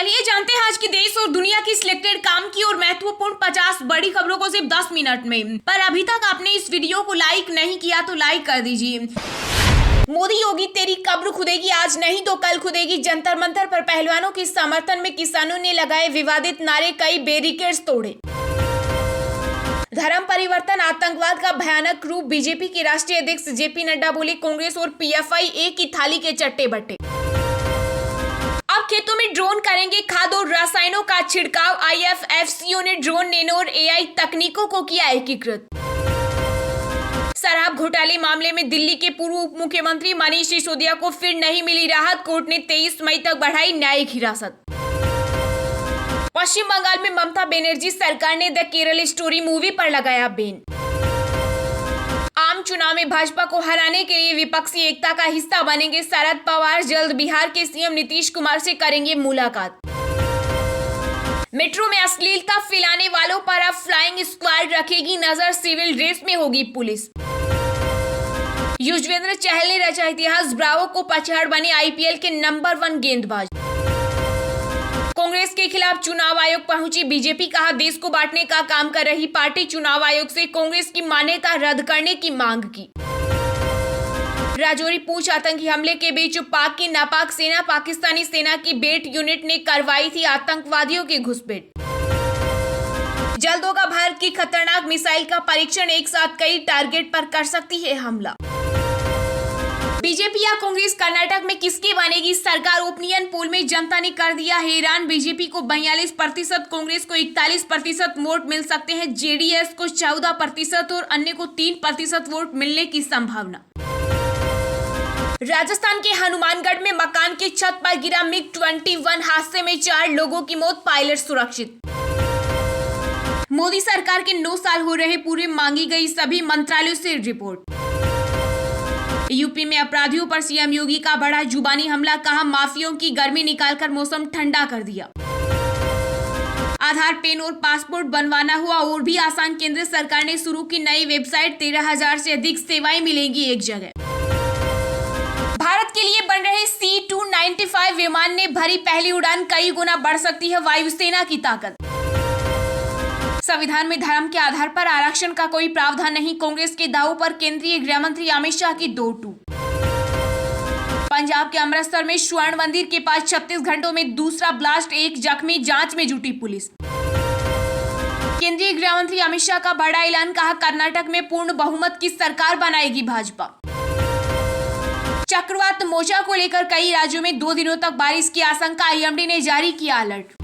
चलिए जानते हैं आज की देश और दुनिया की सिलेक्टेड काम की और महत्वपूर्ण 50 बड़ी खबरों को सिर्फ 10 मिनट में। पर अभी तक आपने इस वीडियो को लाइक नहीं किया तो लाइक कर दीजिए। मोदी योगी तेरी कब्र खुदेगी, आज नहीं तो कल खुदेगी। जंतर मंतर पर पहलवानों के समर्थन में किसानों ने लगाए विवादित नारे, कई बैरिकेड्स तोड़े। धर्म परिवर्तन आतंकवाद का भयानक रूप, बीजेपी के राष्ट्रीय अध्यक्ष जेपी नड्डा बोले कांग्रेस और पीएफआई एक ही थाली के चट्टे बट्टे। अब खेतों में ड्रोन करेंगे खाद और रसायनों का छिड़काव, आईएफएफसीओ ने ड्रोन, नैनो और एआई तकनीकों को किया एकीकृत। शराब घोटाले मामले में दिल्ली के पूर्व उप मुख्यमंत्री मनीष सिसोदिया को फिर नहीं मिली राहत, कोर्ट ने 23 मई तक बढ़ाई न्यायिक हिरासत। पश्चिम बंगाल में ममता बनर्जी सरकार ने द केरल स्टोरी मूवी पर लगाया बैन। आम चुनाव में भाजपा को हराने के लिए विपक्षी एकता का हिस्सा बनेंगे शरद पवार, जल्द बिहार के सीएम नीतीश कुमार से करेंगे मुलाकात। मेट्रो में अश्लीलता फैलाने वालों पर अब फ्लाइंग स्क्वाड रखेगी नजर, सिविल ड्रेस में होगी पुलिस। युजवेंद्र चहल ने रचा इतिहास, ब्रावो को पछाड़ बने आईपीएल के नंबर 1 गेंदबाज। कांग्रेस के खिलाफ चुनाव आयोग पहुंची बीजेपी, कहा देश को बांटने का काम कर रही पार्टी। चुनाव आयोग से कांग्रेस की मान्यता रद्द करने की मांग की। राजौरी पूंछ आतंकी हमले के बीच पाक की नापाक सेना, पाकिस्तानी सेना की बेट यूनिट ने करवाई थी आतंकवादियों की घुसपैठ। जल्द होगा भारत की खतरनाक मिसाइल का परीक्षण, एक साथ कई टारगेट पर कर सकती है हमला। बीजेपी या कांग्रेस कर्नाटक में किसकी बनेगी सरकार, ओपिनियन पोल में जनता ने कर दिया हैरान। बीजेपी को 42%, कांग्रेस को 41% वोट मिल सकते हैं, जेडीएस को 14% और अन्य को 3% वोट मिलने की संभावना। राजस्थान के हनुमानगढ़ में मकान की छत पर गिरा MiG-21, हादसे में 4 लोगों की मौत, पायलट सुरक्षित। मोदी सरकार के 9 साल हो रहे पूरे, मांगी गई सभी मंत्रालयों से रिपोर्ट। यूपी में अपराधियों पर सीएम योगी का बड़ा जुबानी हमला, कहा माफियों की गर्मी निकालकर मौसम ठंडा कर दिया। आधार, पेन और पासपोर्ट बनवाना हुआ और भी आसान, केंद्र सरकार ने शुरू की नई वेबसाइट, 13,000 से अधिक सेवाएं मिलेंगी एक जगह। भारत के लिए बन रहे C-295 विमान ने भरी पहली उड़ान, कई गुना बढ़ सकती है वायुसेना की ताकत। संविधान में धर्म के आधार पर आरक्षण का कोई प्रावधान नहीं, कांग्रेस के दावों पर केंद्रीय गृह मंत्री अमित शाह की दो टूक। पंजाब के अमृतसर में स्वर्ण मंदिर के पास 36 घंटों में दूसरा ब्लास्ट, एक जख्मी, जांच में जुटी पुलिस। केंद्रीय गृह मंत्री अमित शाह का बड़ा ऐलान, कहा कर्नाटक में पूर्ण बहुमत की सरकार बनाएगी भाजपा। चक्रवात मोजा को लेकर कई राज्यों में 2 दिनों तक बारिश की आशंका, आईएमडी ने जारी किया अलर्ट।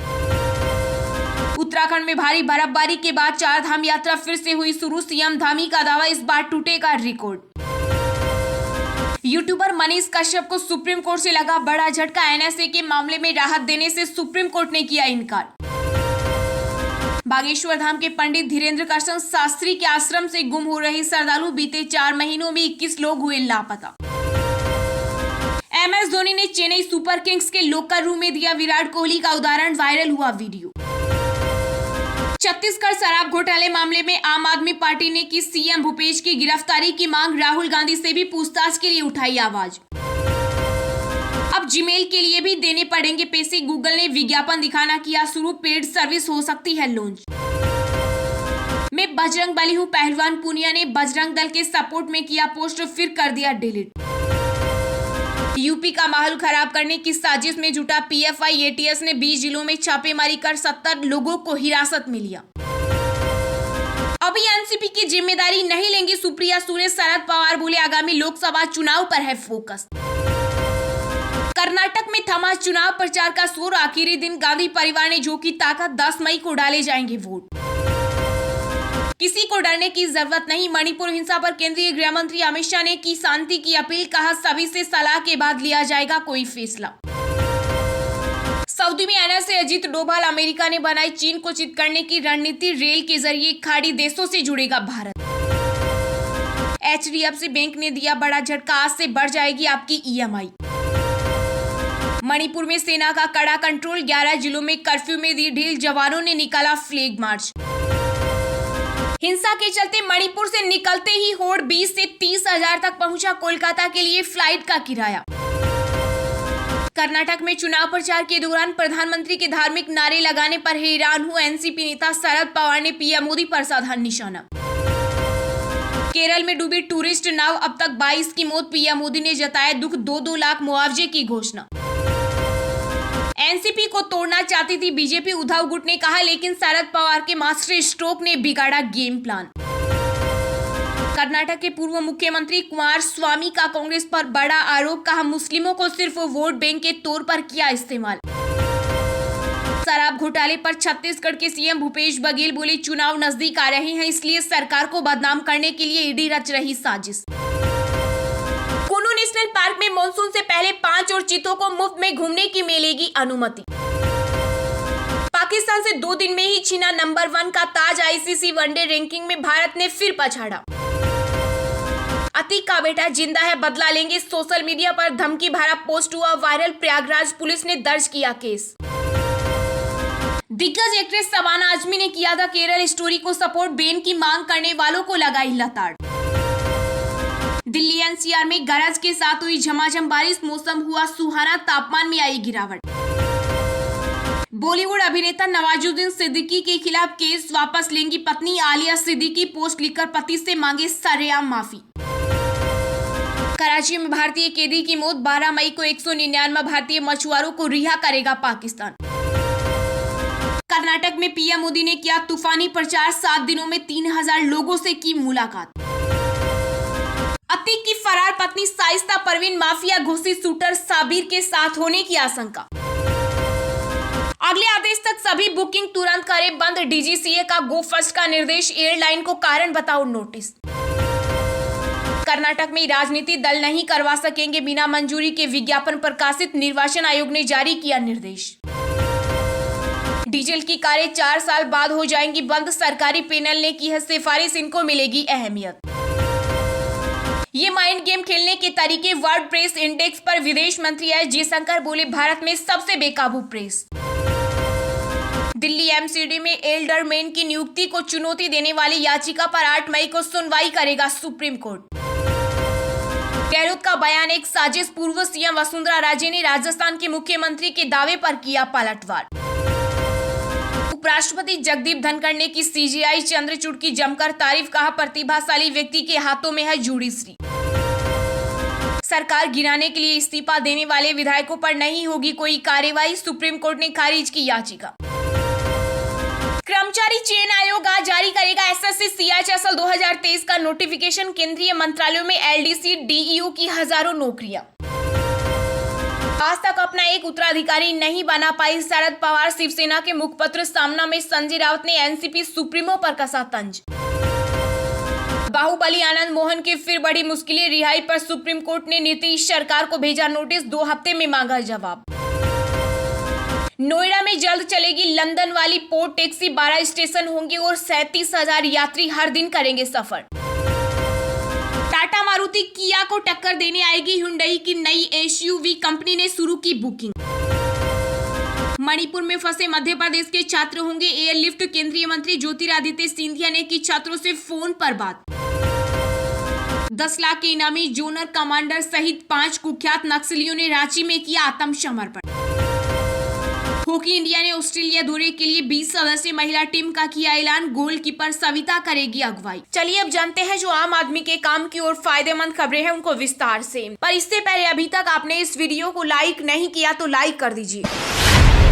उत्तराखंड में भारी बर्फबारी के बाद 4 धाम यात्रा फिर से हुई शुरू, सीएम धामी का दावा, इस बार टूटेगा रिकॉर्ड। यूट्यूबर मनीष कश्यप को सुप्रीम कोर्ट से लगा बड़ा झटका, एनएसए के मामले में राहत देने से सुप्रीम कोर्ट ने किया इनकार। बागेश्वर धाम के पंडित धीरेन्द्र कृष्ण शास्त्री के आश्रम से गुम हो रहे श्रद्धालु, बीते 4 महीनों में 21 लोग हुए लापता। MS धोनी ने चेन्नई सुपर किंग्स के लॉकर रूम में दिया विराट कोहली का उदाहरण, वायरल हुआ वीडियो। छत्तीसगढ़ शराब घोटाले मामले में आम आदमी पार्टी ने की सीएम भूपेश की गिरफ्तारी की मांग, राहुल गांधी से भी पूछताछ के लिए उठाई आवाज। अब जीमेल के लिए भी देने पड़ेंगे पैसे, गूगल ने विज्ञापन दिखाना किया शुरू, पेड सर्विस हो सकती है लॉन्च। मैं बजरंग बली हूं, पहलवान पूनिया ने बजरंग दल के सपोर्ट में किया पोस्ट, फिर कर दिया डिलीट। यूपी का माहौल खराब करने की साजिश में जुटा पीएफआई, एटीएस ने 20 जिलों में छापेमारी कर 70 लोगों को हिरासत में लिया। अभी एनसीपी की जिम्मेदारी नहीं लेंगी सुप्रिया सुले, शरद पवार बोले आगामी लोकसभा चुनाव पर है फोकस। कर्नाटक में थमा चुनाव प्रचार का शोर, आखिरी दिन गांधी परिवार ने झोंकी ताकत, 10 मई को डाले जाएंगे वोट। किसी को डरने की जरूरत नहीं, मणिपुर हिंसा पर केंद्रीय गृह मंत्री अमित शाह ने की शांति की अपील, कहा सभी से सलाह के बाद लिया जाएगा कोई फैसला। सऊदी में एनएसए अजीत डोभाल, अमेरिका ने बनाई चीन को चित करने की रणनीति, रेल के जरिए खाड़ी देशों से जुड़ेगा भारत। HDFC बैंक ने दिया बड़ा झटका, आज से बढ़ जाएगी आपकी EMI। मणिपुर में सेना का कड़ा कंट्रोल, 11 जिलों में कर्फ्यू में दी ढील, जवानों ने निकाला फ्लैग मार्च। हिंसा के चलते मणिपुर से निकलते ही होड़, 20 से 30 हजार तक पहुंचा कोलकाता के लिए फ्लाइट का किराया। कर्नाटक में चुनाव प्रचार के दौरान प्रधानमंत्री के धार्मिक नारे लगाने पर हैरान हुए एनसीपी नेता शरद पवार ने पीएम मोदी पर साधा निशाना। केरल में डूबी टूरिस्ट नाव, अब तक 22 की मौत, पीएम मोदी ने जताया दुख, 2-2 लाख मुआवजे की घोषणा। एनसीपी को तोड़ना चाहती थी बीजेपी, उद्धव गुट ने कहा, लेकिन शरद पवार के मास्टर स्ट्रोक ने बिगाड़ा गेम प्लान। कर्नाटक के पूर्व मुख्यमंत्री कुमारस्वामी का कांग्रेस पर बड़ा आरोप, कहा मुस्लिमों को सिर्फ वोट बैंक के तौर पर किया इस्तेमाल। शराब घोटाले पर छत्तीसगढ़ के सीएम भूपेश बघेल बोले, चुनाव नजदीक आ रहे हैं, इसलिए सरकार को बदनाम करने के लिए ईडी रच रही साजिश। कुल्लू नेशनल पार्क में मानसून से पहले 5 और चीतों को मुफ्त में घूमने की मिलेगी अनुमति। पाकिस्तान से 2 दिन में ही छीना नंबर 1 का ताज, आईसीसी वनडे रैंकिंग में भारत ने फिर पछाड़ा। अतीक का बेटा जिंदा है, बदला लेंगे, सोशल मीडिया पर धमकी भरा पोस्ट हुआ वायरल, प्रयागराज पुलिस ने दर्ज किया केस। दिग्गज एक्ट्रेस शबाना आजमी ने किया था केरल स्टोरी को सपोर्ट, बेन की मांग करने वालों को लगाई लताड़। दिल्ली एनसीआर में गरज के साथ हुई झमाझम बारिश, मौसम हुआ सुहाना, तापमान में आई गिरावट। बॉलीवुड अभिनेता नवाजुद्दीन सिद्दीकी के खिलाफ केस वापस लेंगी पत्नी आलिया सिद्दीकी, पोस्ट लिखकर पति से मांगे सरेआम माफी। कराची में भारतीय कैदी की मौत, 12 मई को 199 भारतीय मछुआरों को रिहा करेगा पाकिस्तान। कर्नाटक में पीएम मोदी ने किया तूफानी प्रचार, 7 दिनों में 3000 लोगों से की मुलाकात। अतीक की फरार पत्नी शाइस्ता परवीन माफिया घोषित शूटर साबिर के साथ होने की आशंका। अगले आदेश तक सभी बुकिंग तुरंत करें बंद, डीजीसीए का गो फर्स्ट का निर्देश, एयरलाइन को कारण बताओ नोटिस। कर्नाटक में राजनीति दल नहीं करवा सकेंगे बिना मंजूरी के विज्ञापन प्रकाशित, निर्वाचन आयोग ने जारी किया निर्देश। डीजल की कारें 4 साल बाद हो जाएंगी बंद, सरकारी पैनल ने की है सिफारिश, इनको मिलेगी अहमियत। ये माइंड गेम खेलने के तरीके, वर्ल्ड प्रेस इंडेक्स पर विदेश मंत्री एस जयशंकर बोले, भारत में सबसे बेकाबू प्रेस। दिल्ली एमसीडी में एल्डरमैन की नियुक्ति को चुनौती देने वाली याचिका पर 8 मई को सुनवाई करेगा सुप्रीम कोर्ट। गहलोत का बयान एक साजिश, पूर्व सीएम वसुंधरा राजे ने राजस्थान के मुख्यमंत्री के दावे पर किया पलटवार। उपराष्ट्रपति जगदीप धनखड़ ने की सीजीआई चंद्रचूड़ की जमकर तारीफ, कहा प्रतिभाशाली व्यक्ति के हाथों में है जुडिशरी। सरकार गिराने के लिए इस्तीफा देने वाले विधायकों पर नहीं होगी कोई कार्रवाई, सुप्रीम कोर्ट ने खारिज की याचिका। कर्मचारी चयन आयोग आज जारी करेगा एसएससी सीएचएसएल 2023 का नोटिफिकेशन, केंद्रीय मंत्रालयों में एलडीसी डीईओ की हजारों नौकरियां। आज तक अपना एक उत्तराधिकारी नहीं बना पाई शरद पवार, शिवसेना के मुखपत्र सामना में संजय राउत ने एनसीपी सुप्रीमो पर कसा तंज। बाहुबली आनंद मोहन की फिर बड़ी मुश्किलें, रिहाई पर सुप्रीम कोर्ट ने नीतीश सरकार को भेजा नोटिस, 2 हफ्ते में मांगा जवाब। नोएडा में जल्द चलेगी लंदन वाली पोर्ट टैक्सी, 12 स्टेशन होंगे और 37,000 यात्री हर दिन करेंगे सफर। टाटा मारुति किया को टक्कर देने आएगी हुंडई की नई एसयूवी, कंपनी ने शुरू की बुकिंग। मणिपुर में फंसे मध्य प्रदेश के छात्र होंगे एयरलिफ्ट, केंद्रीय मंत्री ज्योतिरादित्य सिंधिया ने की छात्रों से फोन पर बात। 10 लाख के इनामी जोनल कमांडर सहित 5 कुख्यात नक्सलियों ने रांची में किया आत्मसमर्पण। हॉकी इंडिया ने ऑस्ट्रेलिया दौरे के लिए 20 सदस्यीय महिला टीम का किया ऐलान, गोलकीपर सविता करेगी अगुवाई। चलिए अब जानते हैं जो आम आदमी के काम की और फायदेमंद खबरें हैं उनको विस्तार से। पर इससे पहले अभी तक आपने इस वीडियो को लाइक नहीं किया तो लाइक कर दीजिए।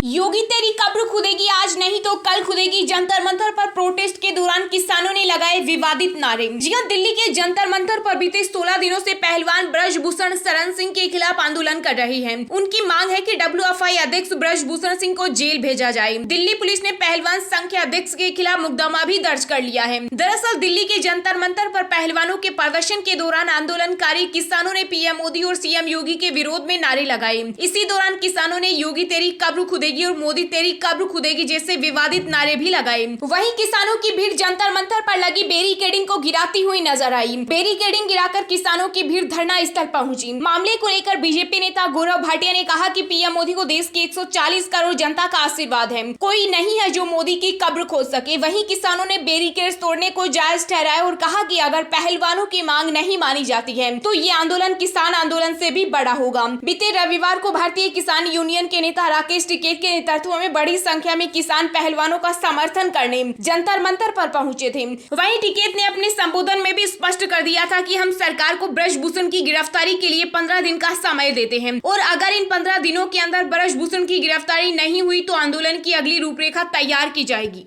योगी तेरी कब्र खुदेगी, आज नहीं तो कल खुदेगी, जंतर मंतर पर प्रोटेस्ट के दौरान किसानों ने लगाए विवादित नारे। जी हां, दिल्ली के जंतर मंतर पर बीते 16 दिनों से पहलवान ब्रजभूषण शरण सिंह के खिलाफ आंदोलन कर रहे हैं। उनकी मांग है कि डब्ल्यूएफआई अध्यक्ष ब्रजभूषण सिंह को जेल भेजा जाए। दिल्ली पुलिस ने पहलवान संघ के अध्यक्ष के खिलाफ मुकदमा भी दर्ज कर लिया है। दरअसल दिल्ली के जंतर मंतर पर पहलवानों के प्रदर्शन के दौरान आंदोलनकारी किसानों ने पीएम मोदी और सीएम योगी के विरोध में नारे लगाए। इसी दौरान किसानों ने योगी तेरी कब्र खुदेगी मिलेगी और मोदी तेरी कब्र खुदेगी जैसे विवादित नारे भी लगाए। वहीं किसानों की भीड़ जंतर मंतर पर लगी बैरिकेडिंग को गिराती हुई नजर आई। बैरिकेडिंग गिराकर किसानों की भीड़ धरना स्थल पहुंची। मामले को लेकर बीजेपी नेता गौरव भाटिया ने कहा कि पीएम मोदी को देश की 140 करोड़ जनता का आशीर्वाद है, कोई नहीं है जो मोदी की कब्र खोद सके। वहीं किसानों ने बैरिकेड तोड़ने को जायज ठहराया और कहा कि अगर पहलवानों की मांग नहीं मानी जाती है तो ये आंदोलन किसान आंदोलन से भी बड़ा होगा। बीते रविवार को भारतीय किसान यूनियन के नेता राकेश टिकैत के नेतृत्व में बड़ी संख्या में किसान पहलवानों का समर्थन करने जंतर मंतर पर पहुंचे थे। वहीं टिकैत ने अपने संबोधन में भी स्पष्ट कर दिया था कि हम सरकार को ब्रजभूषण की गिरफ्तारी के लिए 15 दिन का समय देते हैं और अगर इन 15 दिनों के अंदर ब्रजभूषण की गिरफ्तारी नहीं हुई तो आंदोलन की अगली रूपरेखा तैयार की जाएगी।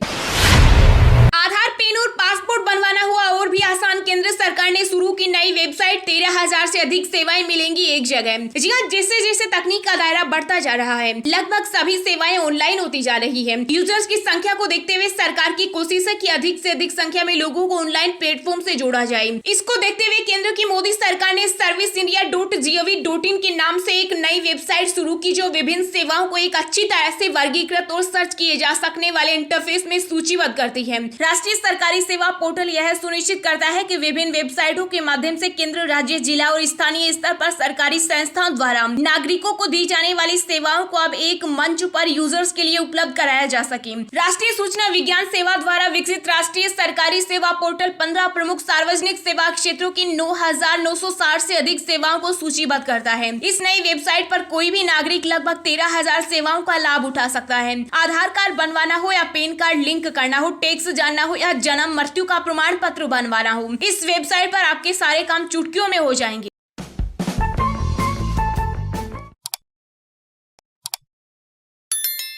आधार, पेन और पासपोर्ट बनवाना हुआ और भी आसान। केंद्र सरकार ने शुरू की नई वेबसाइट 13,000 से अधिक सेवाएं मिलेंगी एक जगह। जी हाँ, जैसे जैसे तकनीक का दायरा बढ़ता जा रहा है लगभग सभी सेवाएं ऑनलाइन होती जा रही है। यूजर्स की संख्या को देखते हुए सरकार की कोशिश है कि अधिक से अधिक संख्या में लोगों को ऑनलाइन प्लेटफॉर्म से जोड़ा जाए। इसको देखते हुए केंद्र की मोदी सरकार ने serviceindia.gov.in के नाम से एक नई वेबसाइट शुरू की जो विभिन्न सेवाओं को एक अच्छी तरह से वर्गीकृत और सर्च किए जा सकने वाले इंटरफेस में सूचीबद्ध करती है। राष्ट्रीय सरकारी सेवा पोर्टल यह सुनिश्चित करता है कि विभिन्न वेबसाइटों के माध्यम से केंद्र, राज्य, जिला और स्थानीय स्तर पर सरकारी संस्थाओं द्वारा नागरिकों को दी जाने वाली सेवाओं को अब एक मंच पर यूजर्स के लिए उपलब्ध कराया जा सके। राष्ट्रीय सूचना विज्ञान सेवा द्वारा विकसित राष्ट्रीय सरकारी सेवा पोर्टल 15 प्रमुख सार्वजनिक सेवा क्षेत्रों की 9,960 से अधिक सेवाओं को सूचीबद्ध करता है। इस नई वेबसाइट पर कोई भी नागरिक लगभग 13,000 सेवाओं का लाभ उठा सकता है। आधार कार्ड बनवाना हो या पैन कार्ड लिंक करना हो, टैक्स जानना हो या जन्म मृत्यु का प्रमाण पत्र बनवाना हो, इस वेबसाइट पर आपके सारे काम चुटकियों में हो जाएंगे।